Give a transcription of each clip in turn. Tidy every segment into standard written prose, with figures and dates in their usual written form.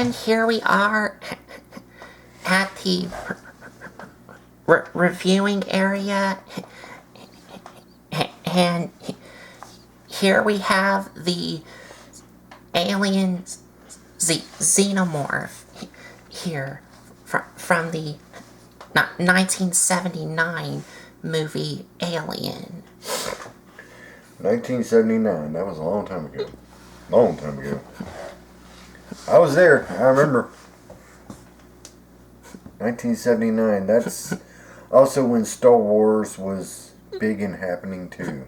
And here we are at the reviewing area, and here we have the alien xenomorph here from the 1979 movie Alien. 1979, that was a long time ago. Long time ago. I was there, I remember. 1979, that's also when Star Wars was big and happening too.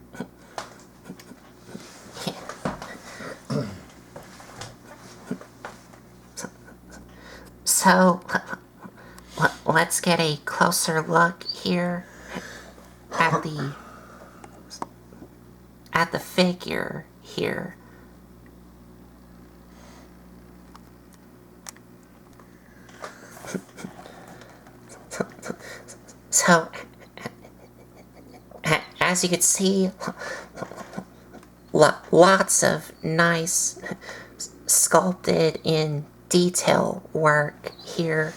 So, let's get a closer look here at the figure here. So, as you can see, lots of nice sculpted in detail work here,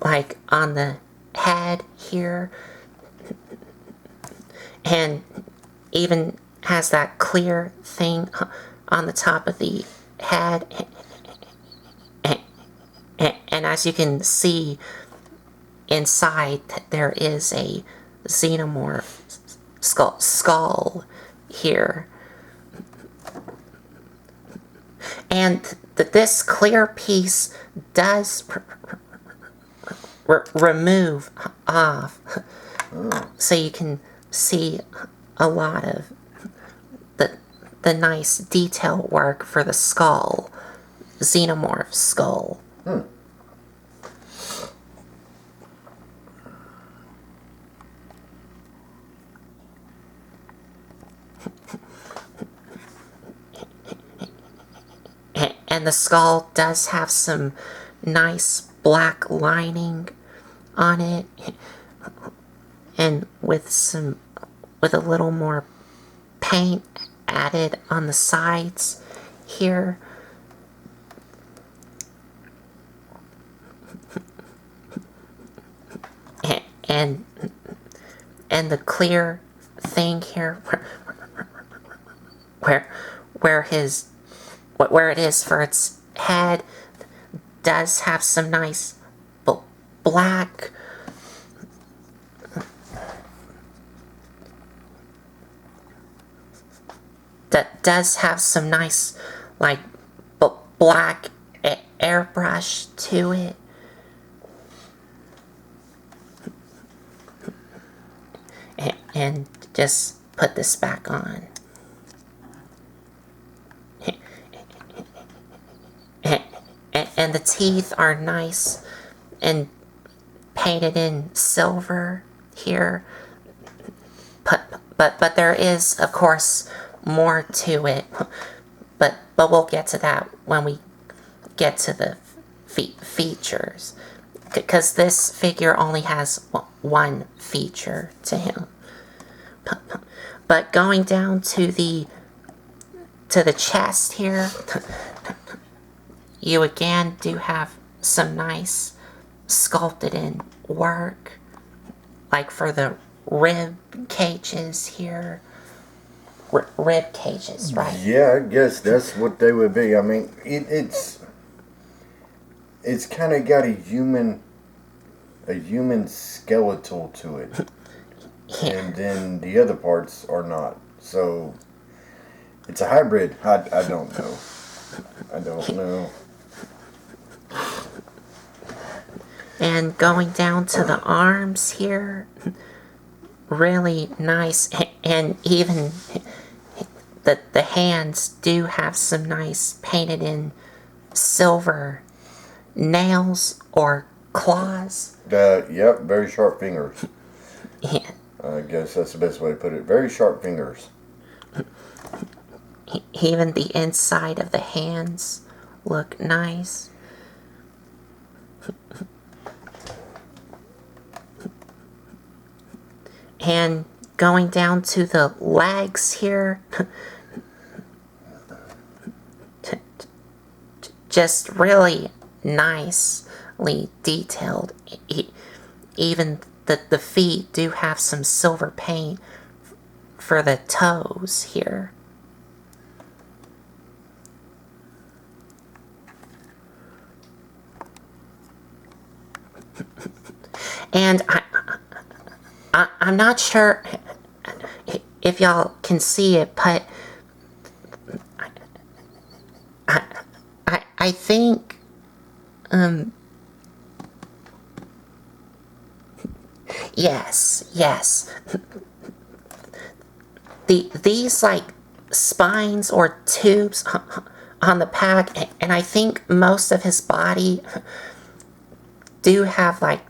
like on the head here, and even has that clear thing on the top of the head, and as you can see inside, there is a xenomorph skull here. And this clear piece does remove off, so you can see a lot of the nice detail work for the skull, xenomorph skull. And the skull does have some nice black lining on it, and with a little more paint added on the sides here. And the clear thing here where it is for its head does have some nice black like black airbrush to it. And just put this back on. And the teeth are nice and painted in silver here. But there is, of course, more to it. But we'll get to that when we get to the features. Because this figure only has one feature to him. But going down to the chest here, you again do have some nice sculpted in work, like for the rib cages here. Rib cages, right? Yeah, I guess that's what they would be. I mean, it's kind of got a human skeletal to it. Yeah. And then the other parts are not. So it's a hybrid. I don't know. I don't know. And going down to the arms here, really nice. And even the hands do have some nice painted in silver nails or claws. Yep, very sharp fingers. Yeah. I guess that's the best way to put it. Very sharp fingers. Even the inside of the hands look nice. And going down to the legs here, just really nicely detailed. Even the feet do have some silver paint for the toes here. And I'm not sure if y'all can see it, but I think yes. These like spines or tubes on the pack, and I think most of his body do have like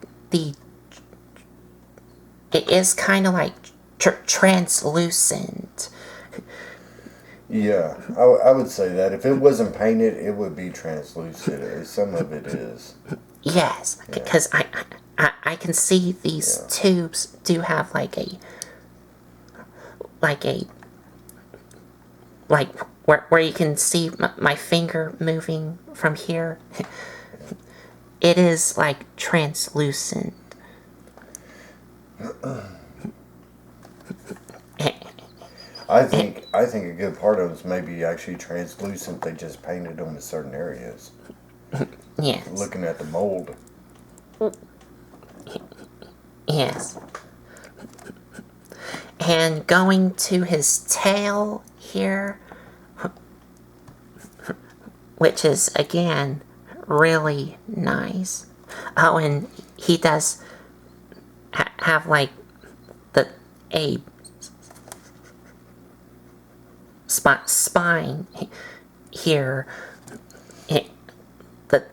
it is kind of like translucent. Yeah, I would say that. If it wasn't painted, it would be translucent. Some of it is. Yes, because I can see these tubes do have like where you can see my finger moving from here. It is like translucent. I think a good part of it is maybe actually translucent. They just painted them in certain areas. Yes. Looking at the mold. Yes. And going to his tail here, which is again really nice. Oh, and he does have like a spine here.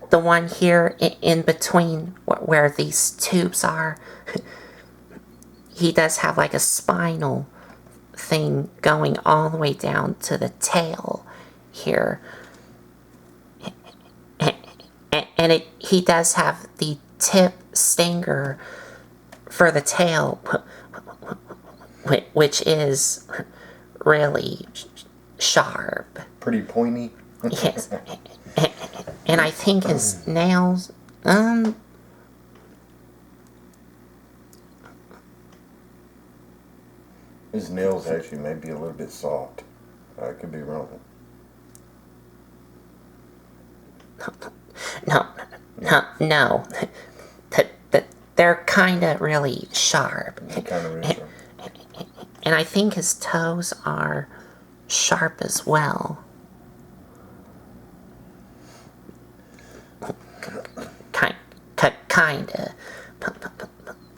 The one here in between where these tubes are, he does have like a spinal thing going all the way down to the tail here. And he does have the tip stinger for the tail, which is really sharp. Pretty pointy. Yes. And I think his nails, his nails actually may be a little bit soft. I could be wrong. No. They're kind of really sharp. Kind of really sharp. And I think his toes are sharp as well. Kinda.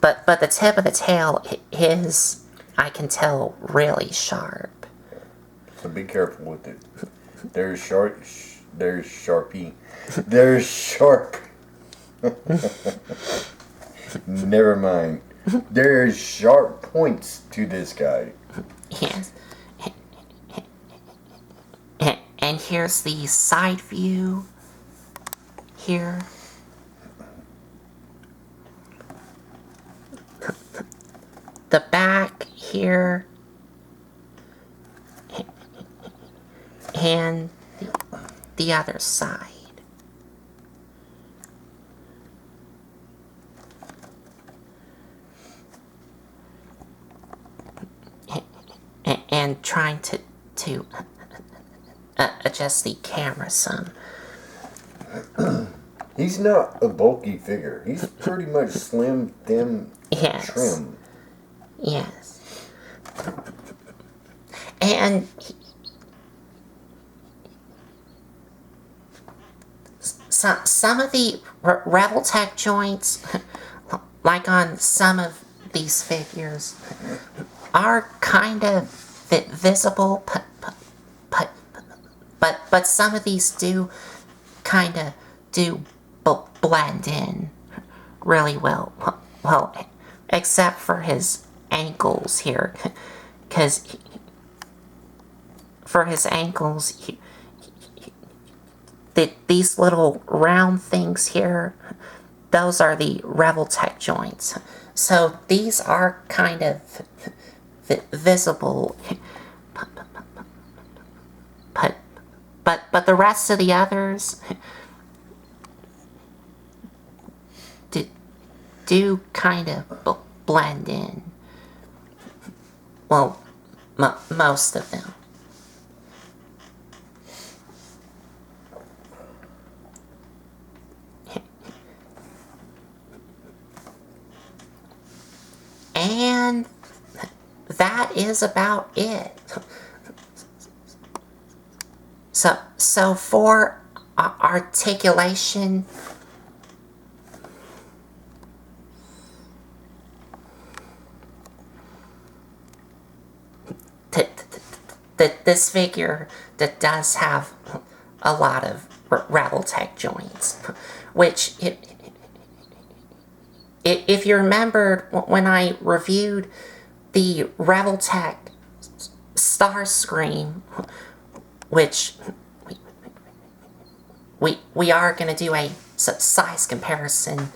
But the tip of the tail is, I can tell, really sharp. So be careful with it. There's Sharpie. There's sharp. Never mind. There's sharp points to this guy. Yes. And here's the side view here. The back here. And the other side. And trying to adjust the camera some. He's not a bulky figure. He's pretty much slim, thin, Yes. trim. Yes. And some of the Rebeltech joints, like on some of these figures, are kind of visible, but some of these do kind of blend in really well. Well, except for his ankles here, because for his ankles, these little round things here, those are the Rebeltech joints. So these are kind of visible, but the rest of the others, do kind of blend in. Well, most of them. And that is about it. So for articulation, this figure that does have a lot of Rebeltech joints, which if you remember when I reviewed the Rebeltech Starscream, which we are going to do a size comparison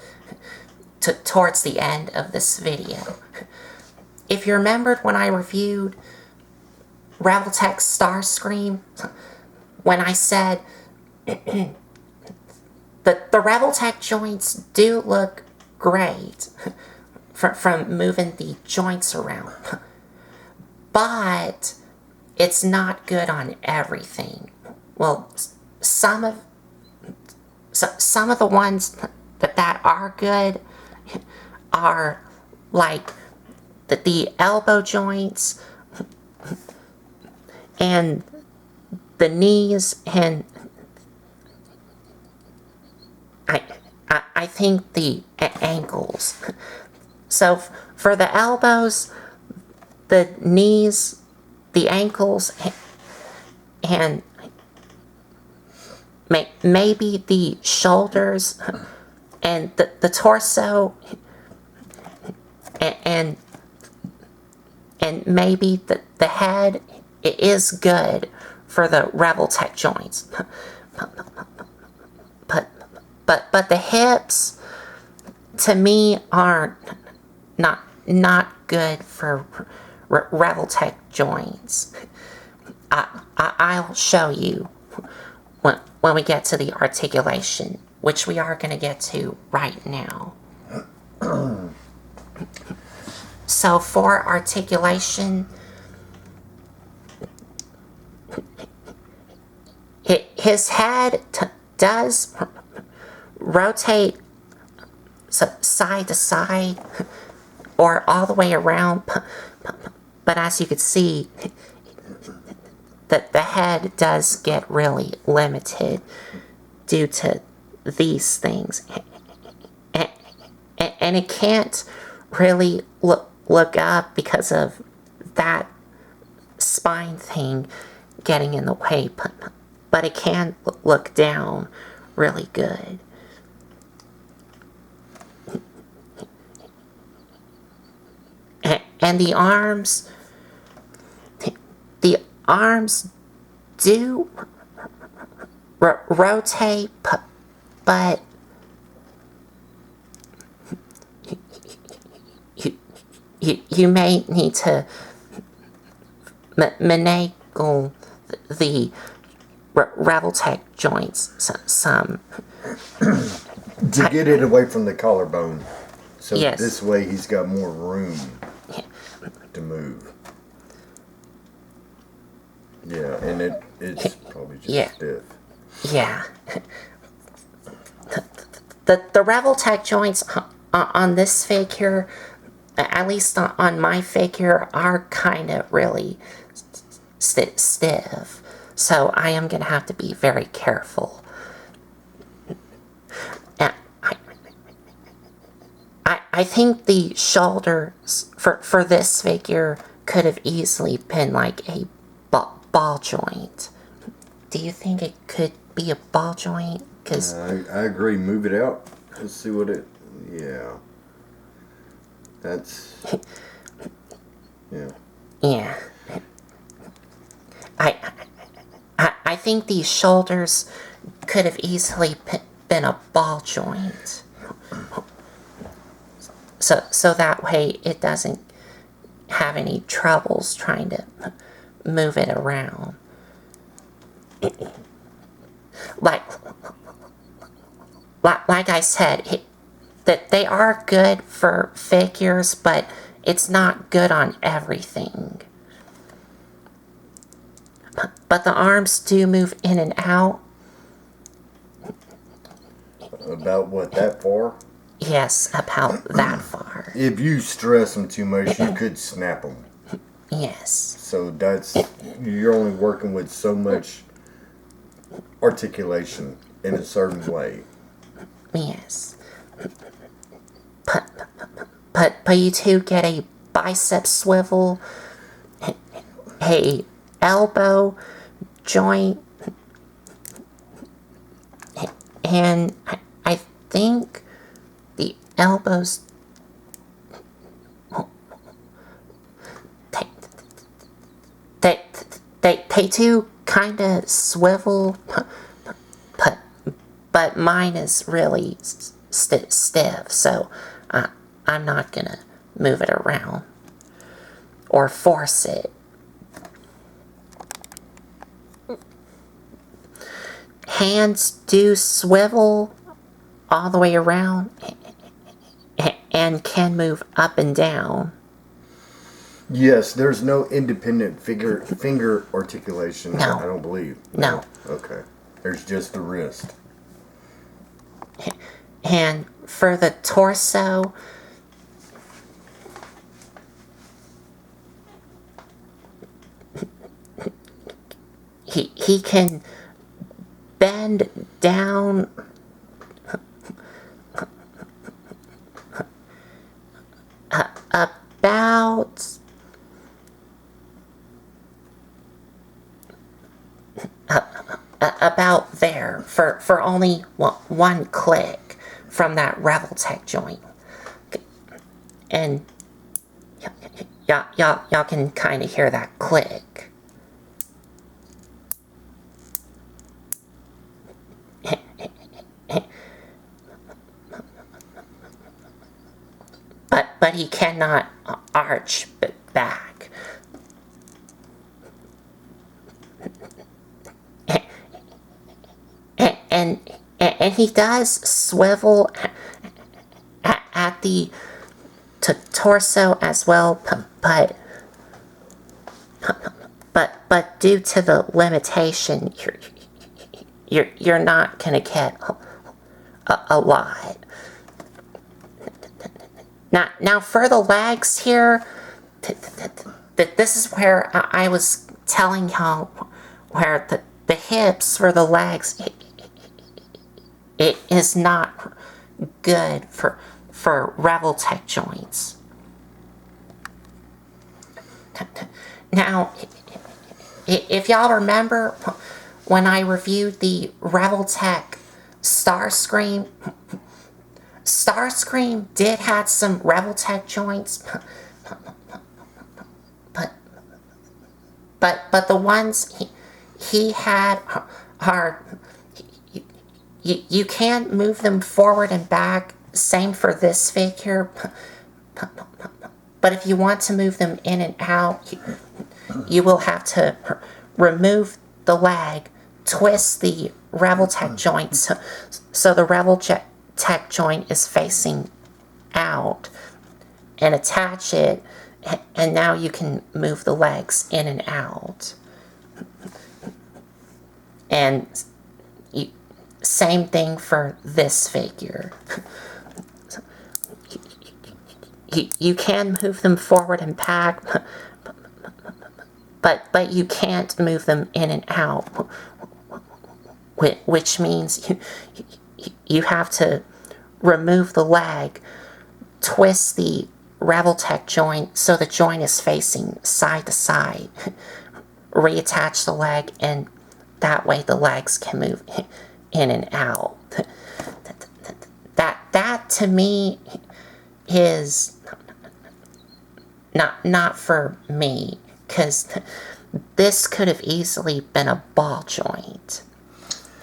towards the end of this video. If you remembered when I reviewed Rebeltech Starscream, when I said that the Rebeltech joints do look great from moving the joints around, but it's not good on everything. Well, some of the ones that are good are like the elbow joints and the knees, and I think the ankles. So for the elbows, the knees, the ankles, and maybe the shoulders and the torso, and maybe the head, it is good for the Rebeltech joints. But the hips, to me, are not good for Rebeltech joints. I'll show you when we get to the articulation, which we are going to get to right now. So for articulation, his head does rotate side to side or all the way around, but as you can see, that the head does get really limited due to these things, and it can't really look up because of that spine thing getting in the way, but it can look down really good. And the arms do rotate, but you may need to finagle the Rebeltech joints some to get it away from the collarbone. So yes. This way he's got more room to move. Yeah, and it's probably just stiff. Yeah. The Rebeltech joints on this figure, at least on my figure, are kind of really stiff. So I am going to have to be very careful. I think the shoulders for this figure could have easily been like a ball joint. Do you think it could be a ball joint? Cause I agree. Move it out. Let's see what it... Yeah. That's... Yeah. Yeah. I think these shoulders could have easily been a ball joint. So that way it doesn't have any troubles trying to move it around. Like I said, that they are good for figures, but it's not good on everything. But the arms do move in and out. About what, that far? Yes, about that far. If you stress them too much, you could snap them. Yes. So you're only working with so much articulation in a certain way. Yes. But you do get a bicep swivel, a elbow joint, and I think the elbows they do kind of swivel, but mine is really stiff, so I'm not gonna move it around or force it. Hands do swivel all the way around and can move up and down. Yes, there's no independent finger articulation. No. I don't believe. No. Okay. There's just the wrist. And for the torso, he can bend down about there for only one click from that Revoltech joint. And y'all can kind of hear that click. But he cannot arch back. And he does swivel at the torso as well, but due to the limitation, you're not gonna get a lot. Now for the legs here, this is where I was telling y'all where the hips for the legs, it is not good for Revoltech joints. Now, if y'all remember when I reviewed the Rebeltech Starscream did have some Rebeltech joints, but the ones he had are you can't move them forward and back. Same for this figure. But if you want to move them in and out, you will have to remove the leg, twist the Revoltech joint so the Revoltech joint is facing out, and attach it, and now you can move the legs in and out. And same thing for this figure. You can move them forward and back, but you can't move them in and out, which means you have to remove the leg, twist the Revoltech joint so the joint is facing side to side, reattach the leg, and that way the legs can move in and out. That to me is not for me, because this could have easily been a ball joint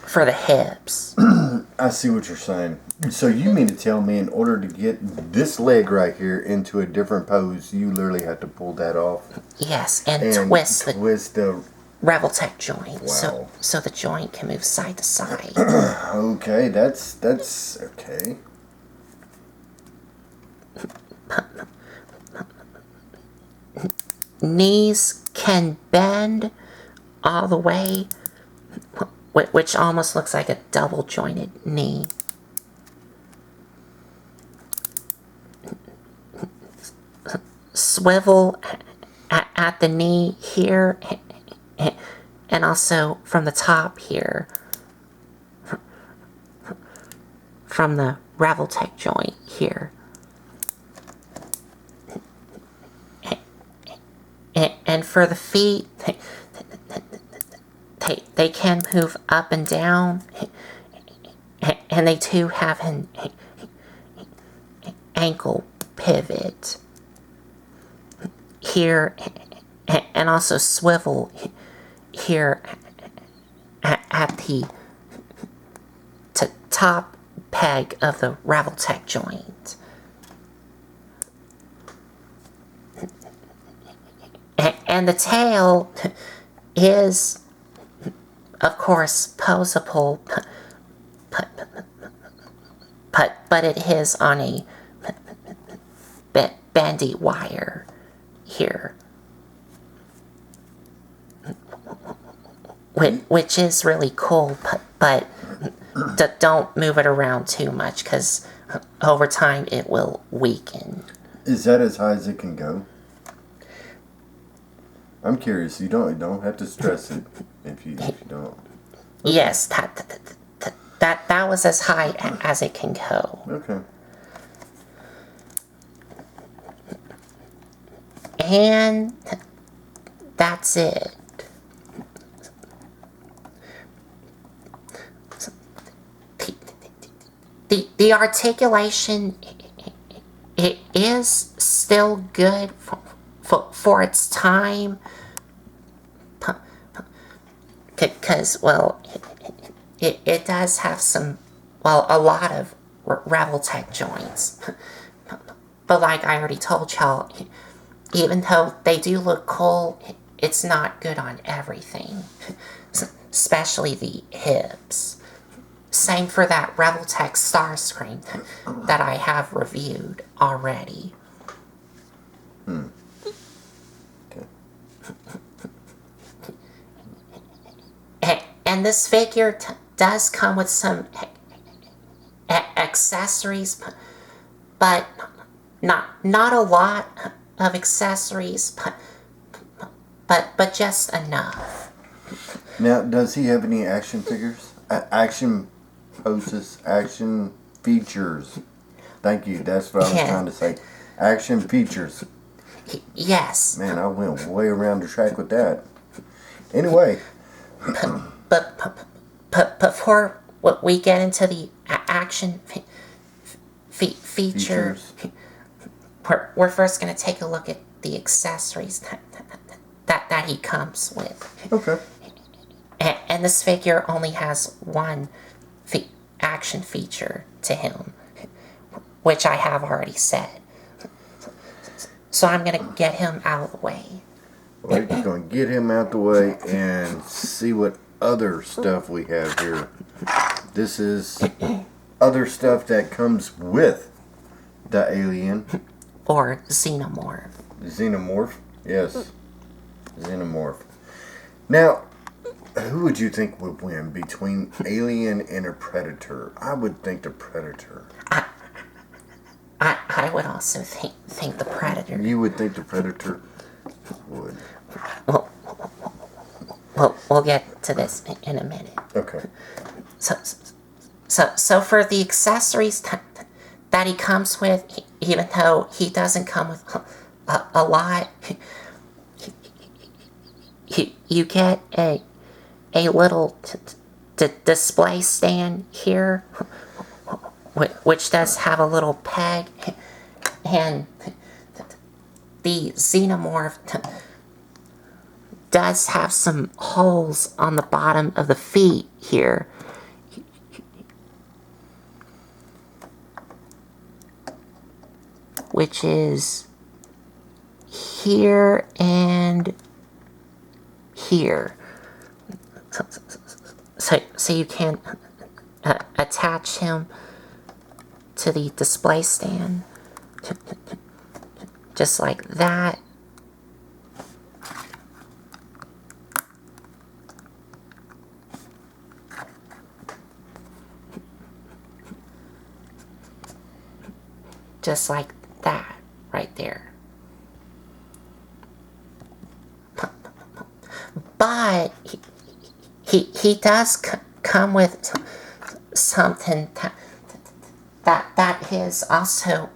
for the hips. I see what you're saying. So you mean to tell me in order to get this leg right here into a different pose, you literally have to pull that off? Yes, and twist the Revoltech joint. Wow. So the joint can move side to side. Okay, that's okay. knees can bend all the way, which almost looks like a double jointed knee. Swivel at the knee here, and also from the top here, from the Revoltech joint here. And for the feet, they can move up and down, and they too have an ankle pivot here, and also swivel here at the top peg of the Rebeltech joint. And the tail is, of course, posable, but it is on a bendy wire here, which is really cool, but don't move it around too much, because over time it will weaken. Is that as high as it can go? I'm curious. You don't have to stress it if you don't. Yes, that was as high as it can go. Okay. And that's it. The articulation, it is still good for its time, because, well, it does have some, well, a lot of Revoltech joints. But like I already told y'all, even though they do look cool, it's not good on everything, especially the hips. Same for that Rebeltech Starscream that I have reviewed already. Okay. And this figure does come with some accessories, but not a lot of accessories, but just enough. Now, does he have any action figures? Action poses, action features. Thank you. That's what I was trying to say. Action features. Yes. Man, I went way around the track with that. Anyway. But before we get into the action features, we're first going to take a look at the accessories that he comes with. Okay. And this figure only has one action feature to him, which I have already said. So I'm going to get him out of the way. We're going to get him out the way and see what other stuff we have here. This is other stuff that comes with the alien. Or xenomorph. Xenomorph? Yes. Xenomorph. Now, who would you think would win between alien and a predator? I would think the predator. I would also think the predator. You would think the predator would. We'll get to this in a minute. Okay. So for the accessories that he comes with, even though he doesn't come with a lot, you get a little display stand here, which does have a little peg, and the xenomorph does have some holes on the bottom of the feet here. Which is here and here. So you can attach him to the display stand. just like that. Just like that, right there. But he does come with something that is also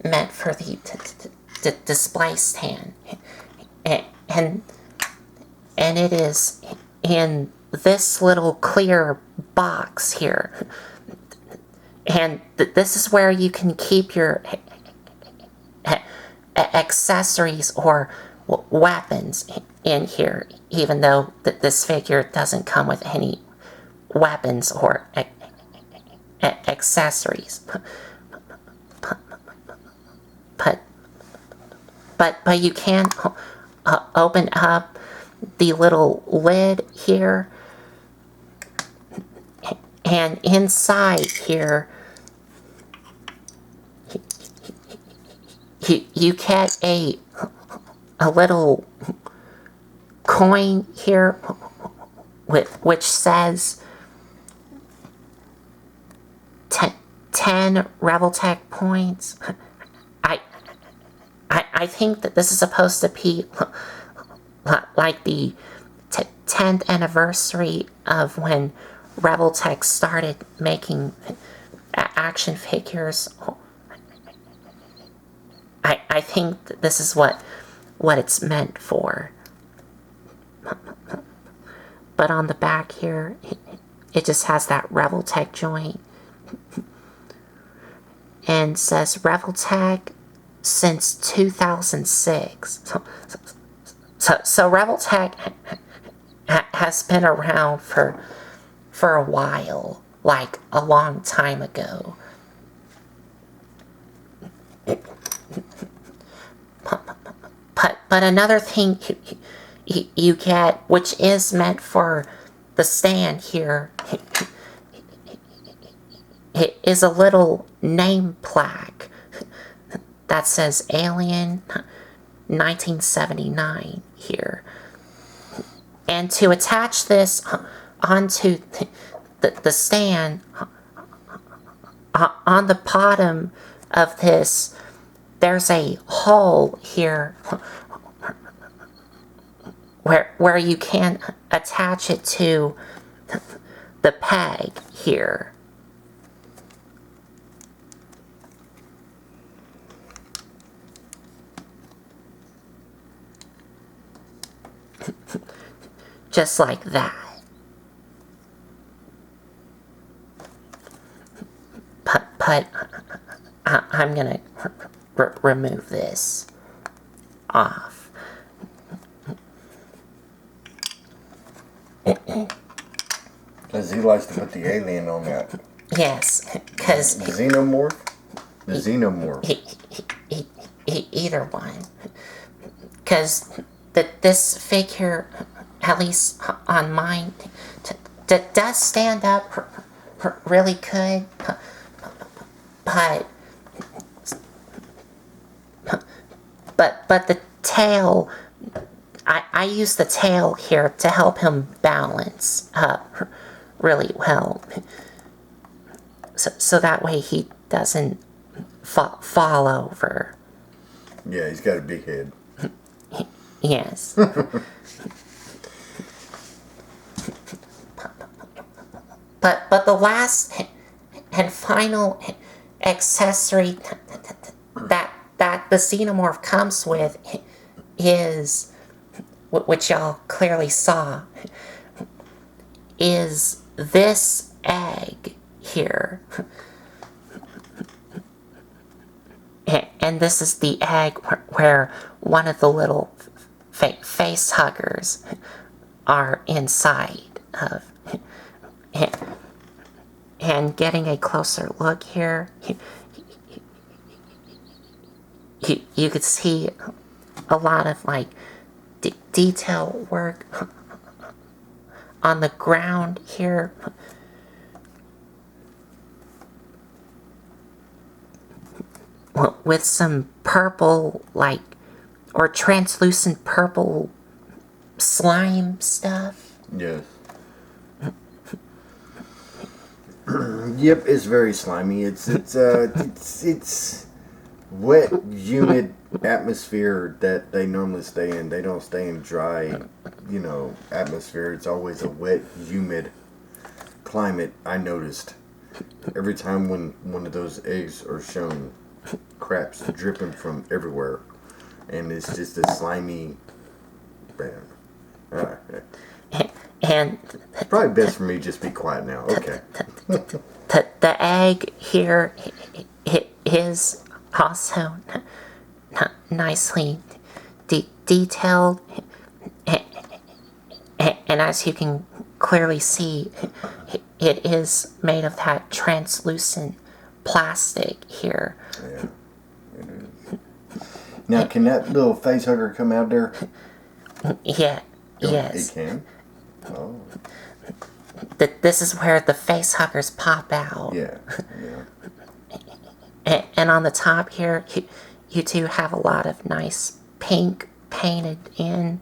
meant for the display stand, and it is in this little clear box here. And this is where you can keep your accessories or weapons in here, even though this figure doesn't come with any weapons or accessories. But you can open up the little lid here, and inside here you get a little coin here which says 10 Rebeltech points. I think that this is supposed to be like the 10th anniversary of when Rebeltech started making action figures. I think that this is what it's meant for. But on the back here, it just has that Rebeltech joint. And says Rebeltech since 2006. So Rebeltech has been around for a while, like a long time ago. But another thing you get, which is meant for the stand here, it is a little name plaque that says Alien 1979 here. And to attach this onto the stand, on the bottom of this, there's a hole here where you can attach it to the peg here. Just like that. But I'm gonna remove this off. Because he likes to put the alien on that. Yes, because... The xenomorph? The xenomorph. Either one. Because this figure, at least on mine, does stand up really good, but the tail, I use the tail here to help him balance up really well, so that way he doesn't fall over. Yeah, he's got a big head. Yes. But the last and final accessory that the xenomorph comes with is, which y'all clearly saw, is this egg here. And this is the egg where one of the little face huggers are inside of. And getting a closer look here, you could see a lot of like detail work on the ground here. with some purple, like, or translucent purple slime stuff. Yes. Yep, it's very slimy. It's wet, humid atmosphere that they normally stay in. They don't stay in dry, atmosphere. It's always a wet, humid climate. I noticed every time when one of those eggs are shown, crap's dripping from everywhere, and it's just a slimy. And It's probably best for me to just be quiet now. Okay. the egg here is also nicely detailed, and as you can clearly see, it is made of that translucent plastic here. Yeah, it is. Now, can that little face hugger come out there? Yeah, Oh, yes. It can? Oh, This is where the face huggers pop out. yeah. And on the top here, you do have a lot of nice pink painted in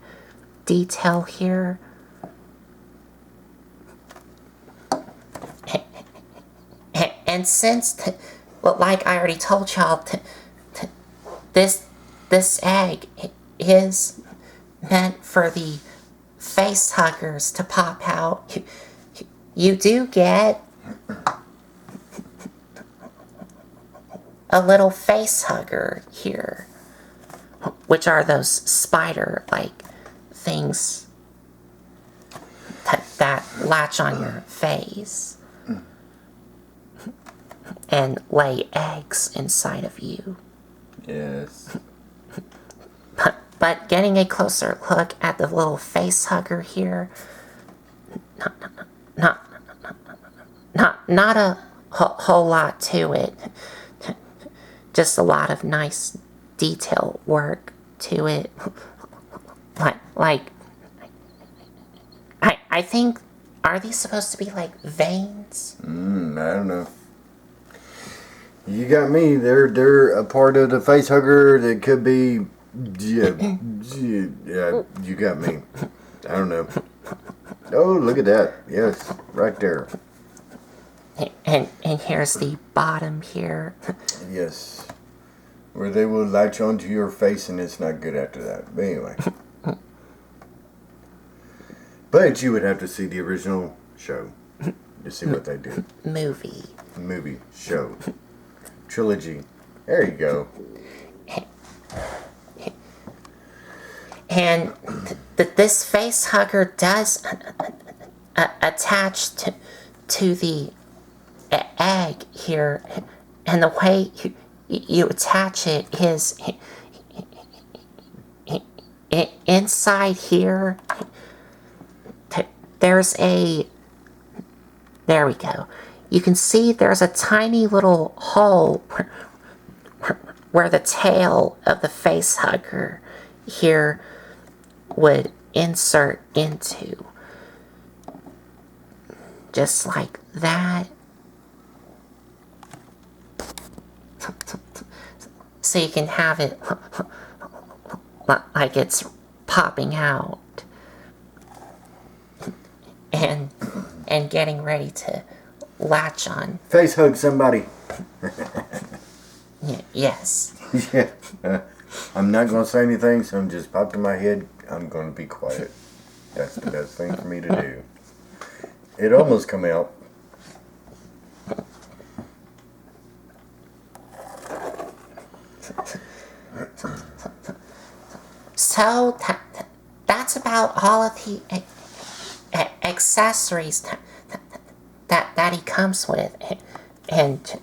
detail here. And since, like I already told y'all, this egg is meant for the face huggers to pop out, you do get a little face hugger here, which are those spider-like things that latch on your face and lay eggs inside of you. Yes. But getting a closer look at the little face hugger here, not a whole lot to it. Just a lot of nice detail work to it. Like, I think, are these supposed to be like veins? I don't know. You got me. They're a part of the face hugger that could be. Yeah, you got me. I don't know. Oh, look at that. Yes, right there. And here's the bottom here. Yes. Where they will latch onto your face and it's not good after that. But anyway. But you would have to see the original show to see what they did. Movie. Show. Trilogy. There you go. And this face hugger does attach to the egg here, and the way you attach it is inside here. There we go. You can see there's a tiny little hole where the tail of the face hugger here would insert into. Just like that. So you can have it like it's popping out and getting ready to latch on. Face hug somebody. Yes. Yeah. I'm not going to say anything, so I'm just popped in my head. I'm going to be quiet. That's the best thing for me to do. It almost come out. So that's about all of the accessories that he comes with, and